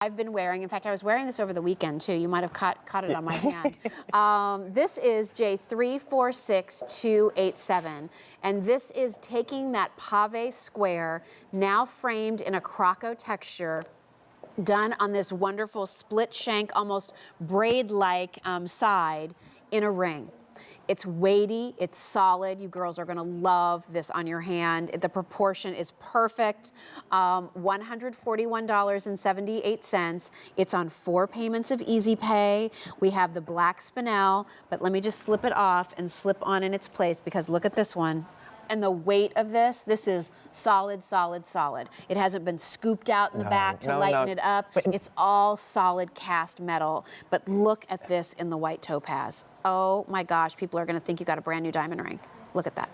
I've been wearing, in fact, I was wearing this over the weekend too. You might have caught it on my hand. This is J346287, and this is taking that pave square, now framed in a Croco texture, done on this wonderful split shank, almost braid-like side in a ring. It's weighty, it's solid. You girls are gonna love this on your hand. The proportion is perfect. $141.78. It's on 4 payments of Easy Pay. We have the black Spinel, but let me just slip it off and slip on in its place, because look at this one. And the weight of this is solid, solid, solid. It hasn't been scooped out in the back to lighten it up. It's all solid cast metal. But look at this in the white topaz. Oh my gosh, people are gonna think you got a brand new diamond ring. Look at that.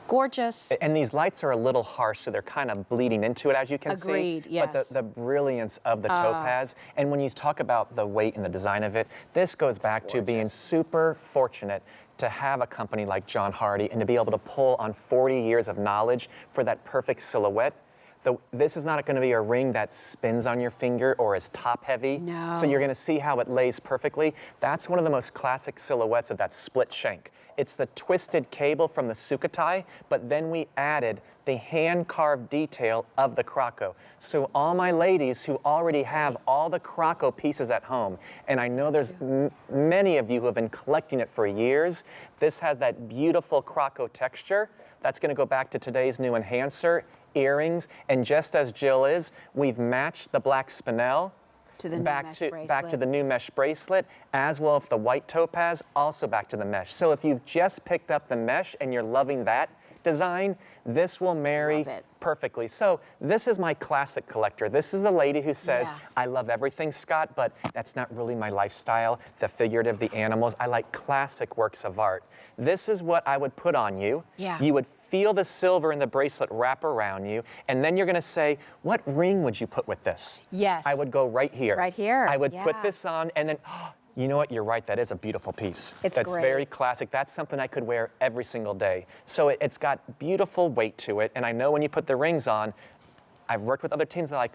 Gorgeous. And these lights are a little harsh, so they're kind of bleeding into it, as you can see. Agreed, yes. But the brilliance of the topaz, and when you talk about the weight and the design of it, this goes back to being super fortunate to have a company like John Hardy and to be able to pull on 40 years of knowledge for that perfect silhouette. This is not going to be a ring that spins on your finger or is top heavy. No. So you're going to see how it lays perfectly. That's one of the most classic silhouettes of that split shank. It's the twisted cable from the Sukhothai, but then we added the hand-carved detail of the Croco. So all my ladies who already have all the Croco pieces at home, and I know there's many of you who have been collecting it for years, this has that beautiful Croco texture. That's going to go back to today's new enhancer, earrings, and just as Jill is, we've matched the black Spinel to the back to the new mesh bracelet, as well as the white topaz, also back to the mesh. So if you've just picked up the mesh and you're loving that design, this will marry perfectly. So this is my classic collector. This is the lady who says, I love everything, Scott, but that's not really my lifestyle, the figurative, the animals. I like classic works of art. This is what I would put on you. Yeah. You would feel the silver in the bracelet wrap around you, and then you're gonna say, what ring would you put with this? Yes. I would go right here. Right here. I would put this on, and then, you know what, you're right, that is a beautiful piece. That's great. Very classic. That's something I could wear every single day. So it's got beautiful weight to it, and I know when you put the rings on, I've worked with other teams, they're like,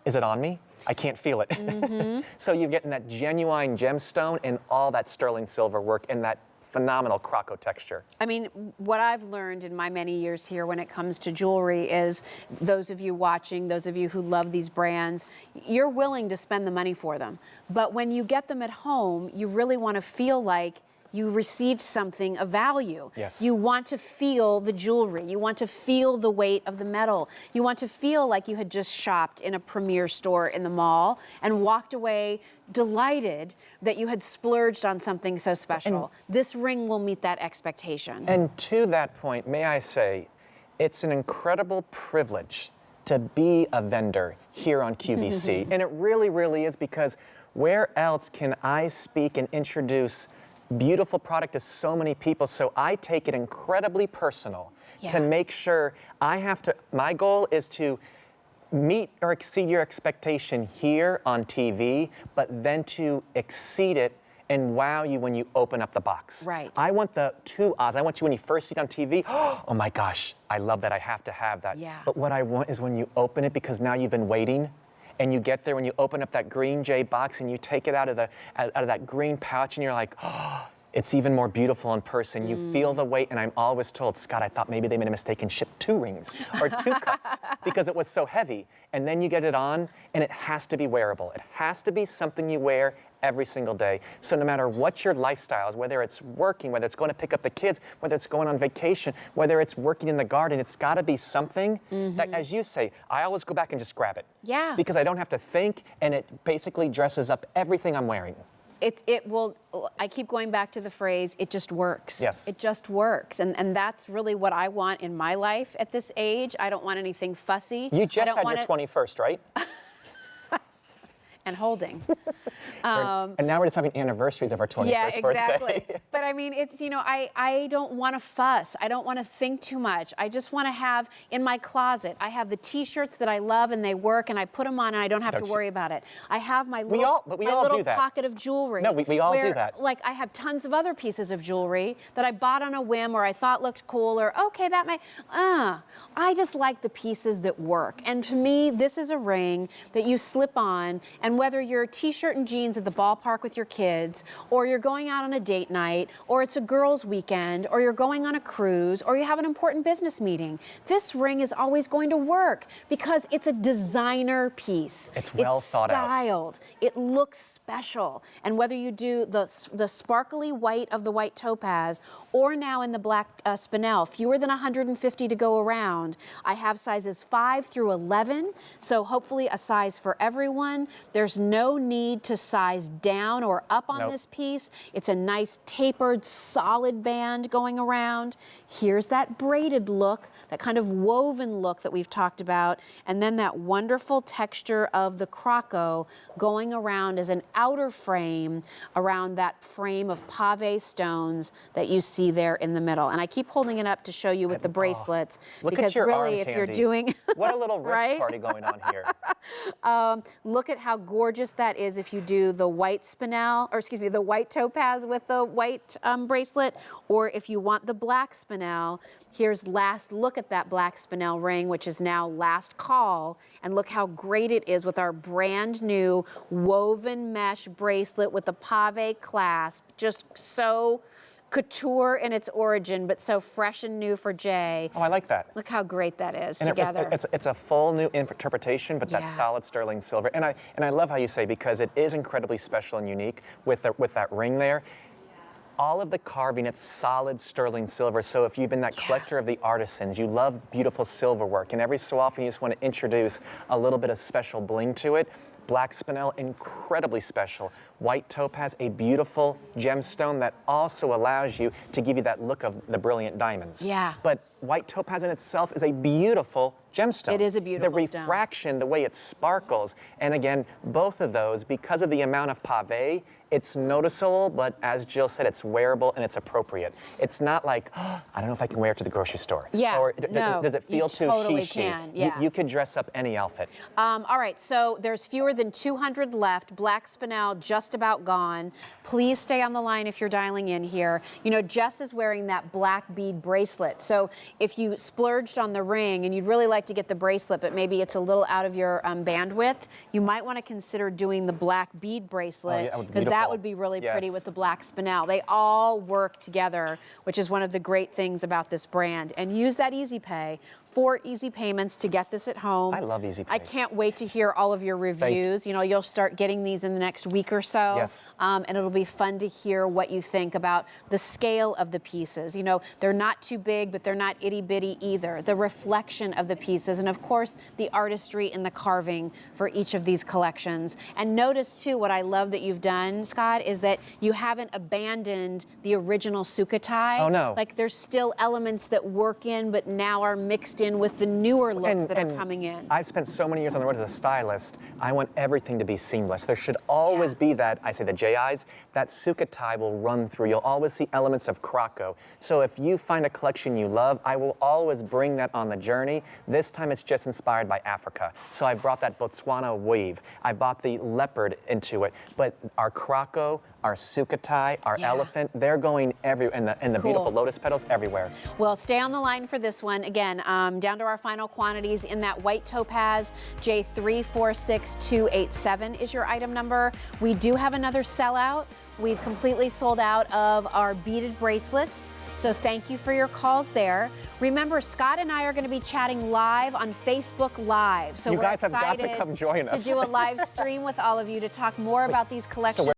is it on me? I can't feel it. So you're getting that genuine gemstone and all that sterling silver work and that phenomenal Croco texture. I mean, what I've learned in my many years here when it comes to jewelry is, those of you watching, those of you who love these brands, you're willing to spend the money for them. But when you get them at home, you really want to feel like you received something of value. Yes. You want to feel the jewelry. You want to feel the weight of the metal. You want to feel like you had just shopped in a premier store in the mall and walked away delighted that you had splurged on something so special. This ring will meet that expectation. And to that point, may I say, it's an incredible privilege to be a vendor here on QVC. And it really, really is, because where else can I speak and introduce beautiful product to so many people? So I take it incredibly personal to make sure my goal is to meet or exceed your expectation here on TV, but then to exceed it and wow you when you open up the box. Right. I want the two Oz. I want you when you first see it on TV, oh my gosh, I love that, I have to have that. Yeah. But what I want is when you open it, because now you've been waiting, and you get there, when you open up that green jade box and you take it out of that green pouch, and you're like, oh, it's even more beautiful in person. You feel the weight, and I'm always told, Scott, I thought maybe they made a mistake and shipped 2 rings or 2 cups because it was so heavy. And then you get it on, and it has to be wearable. It has to be something you wear every single day. So no matter what your lifestyle is, whether it's working, whether it's going to pick up the kids, whether it's going on vacation, whether it's working in the garden, it's got to be something that, as you say, I always go back and just grab it. Yeah. Because I don't have to think, and it basically dresses up everything I'm wearing. It will, I keep going back to the phrase, it just works. Yes. It just works. And that's really what I want in my life at this age. I don't want anything fussy. You just had your 21st, right? and holding. And now we're just having anniversaries of our 21st Yeah, birthday. exactly. But I mean, it's, you know, I don't want to fuss. I don't want to think too much. I just want to have in my closet, I have the t-shirts that I love and they work and I put them on and I don't have to worry about it. I have my little, but we my all little do that. pocket of jewelry. No, we all do where, that. Like I have tons of other pieces of jewelry that I bought on a whim or I thought looked cool or okay, that may, I just like the pieces that work. And to me, this is a ring that you slip on, and whether you're t-shirt and jeans at the ballpark with your kids, or you're going out on a date night, or it's a girls' weekend, or you're going on a cruise, or you have an important business meeting, this ring is always going to work because it's a designer piece. It's well thought out. Styled. It looks special. And whether you do the sparkly white of the white topaz, or now in the black spinel, fewer than 150 to go around. I have sizes 5 through 11, so hopefully a size for everyone. There's no need to size down or up on this piece. It's a nice tapered, solid band going around. Here's that braided look, that kind of woven look that we've talked about, and then that wonderful texture of the croco going around as an outer frame around that frame of pave stones that you see there in the middle. And I keep holding it up to show you with the bracelets, Look because at your really, arm if you're candy. doing What a little wrist right? party going on here. Look at how gorgeous that is if you do the white spinel, or excuse me, the white topaz with the white bracelet, or if you want the black spinel. Here's last look at that black spinel ring, which is now last call, and look how great it is with our brand new woven mesh bracelet with the pave clasp. Just so couture in its origin, but so fresh and new for Jay. Oh, I like that. Look how great that is And together. it's a full new interpretation, but Yeah. that's solid sterling silver. And I love how you say, because it is incredibly special and unique with that ring there. All of the carving, it's solid sterling silver. So if you've been that collector of the artisans, you love beautiful silver work, and every so often you just want to introduce a little bit of special bling to it. Black spinel, incredibly special. White topaz, a beautiful gemstone that also allows you to give you that look of the brilliant diamonds. Yeah. But white topaz in itself is a beautiful gemstone. It is a beautiful The stone. refraction, the way it sparkles. And again, both of those, because of the amount of pave, it's noticeable, but as Jill said, it's wearable and it's appropriate. It's not like, oh, I don't know if I can wear it to the grocery store. Yeah, Or no, does it you feel too totally shishi? can, yeah. You could dress up any outfit. All right, so there's fewer than 200 left. Black spinel just about gone. Please stay on the line if you're dialing in here. You know, Jess is wearing that black bead bracelet. So if you splurged on the ring and you'd really like to get the bracelet, but maybe it's a little out of your bandwidth, you might want to consider doing the black bead bracelet, because that would be really pretty with the black spinel. They all work together, which is one of the great things about this brand. And use that Easy Pay. 4 easy payments to get this at home. I love Easy Pay. I can't wait to hear all of your reviews. You know, you'll start getting these in the next week or so. Yes. And it'll be fun to hear what you think about the scale of the pieces. You know, they're not too big, but they're not itty bitty either. The reflection of the pieces, and of course, the artistry and the carving for each of these collections. And notice too, what I love that you've done, Scott, is that you haven't abandoned the original Sukatai. Oh, no. Like there's still elements that work in, but now are mixed in with the newer looks that are coming in. I've spent so many years on the road as a stylist. I want everything to be seamless. There should always be that, I say the J-eyes, that Sukatai will run through. You'll always see elements of Croco. So if you find a collection you love, I will always bring that on the journey. This time it's just inspired by Africa. So I brought that Botswana weave. I bought the leopard into it. But our Croco, our Sukatai, our elephant, they're going everywhere, and the beautiful lotus petals everywhere. Well, stay on the line for this one. Again, down to our final quantities in that white topaz. J346287 is your item number. We do have another sellout. We've completely sold out of our beaded bracelets. So thank you for your calls there. Remember, Scott and I are going to be chatting live on Facebook Live. So You we're guys have got to excited come join us. to do a live stream with all of you to talk more about these collections.